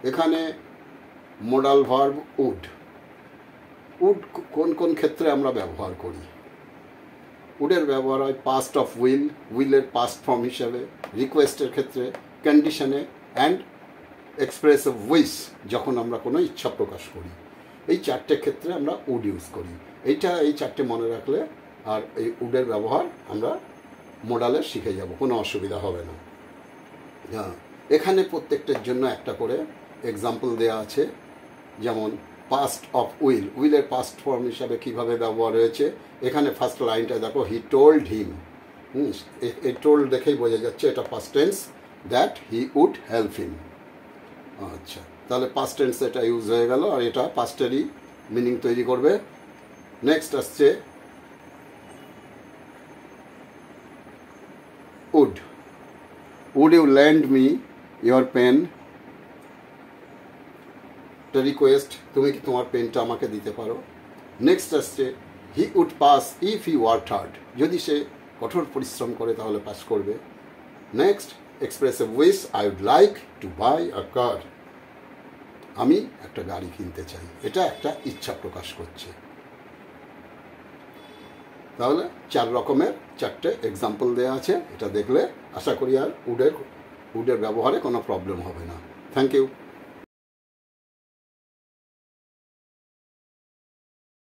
এখানে modal verb would. Would কোন কোন ক্ষেত্রে আমরা ব্যবহার করি? উডের ব্যবহার হয় পাস্ট অফ উইল, উইলের পাস্ট ফর্ম হিসাবে, রিকোয়েস্টের ক্ষেত্রে, কন্ডিশনে অ্যান্ড এক্সপ্রেসিভ উইশ যখন আমরা কোনো ইচ্ছা প্রকাশ করি। এই চারটে ক্ষেত্রে আমরা উড ইউজ করি। এই চারটে মনে রাখলে আর এই উডের ব্যবহার আমরা মোডালে শিখে যাব, কোনো অসুবিধা হবে না। হ্যাঁ, এখানে প্রত্যেকটার জন্য একটা করে এক্সাম্পল দেওয়া আছে। যেমন পাস্ট অফ উইল, উইলের পাস্ট ফর্ম হিসাবে কীভাবে ব্যবহার হয়েছে। এখানে ফার্স্ট লাইনটা দেখো, হি টোল্ড হিম। এই টোল্ড দেখেই বোঝা যাচ্ছে এটা past tense, that he would help him. আচ্ছা, তাহলে পাস্ট টেন্স এটা ইউজ হয়ে গেল, আর এটা পাস্টেরই মিনিং তৈরি করবে। নেক্সট আসছে would. Would you lend me your pen? একটা রিকোয়েস্ট, তুমি কি তোমার পেনটা আমাকে দিতে পারো? নেক্সট আসছে he would pass if he worked hard. যদি সে কঠোর পরিশ্রম করে তাহলে পাস করবে। Next express a wish, I would like to buy a car. আমি একটা গাড়ি কিনতে চাই, এটা একটা ইচ্ছা প্রকাশ করছে। তাহলে চার রকমের চারটে এক্সাম্পল দেওয়া আছে, এটা দেখলে আশা করি আর উডের ব্যবহারে কোনো প্রবলেম হবে না। Thank you.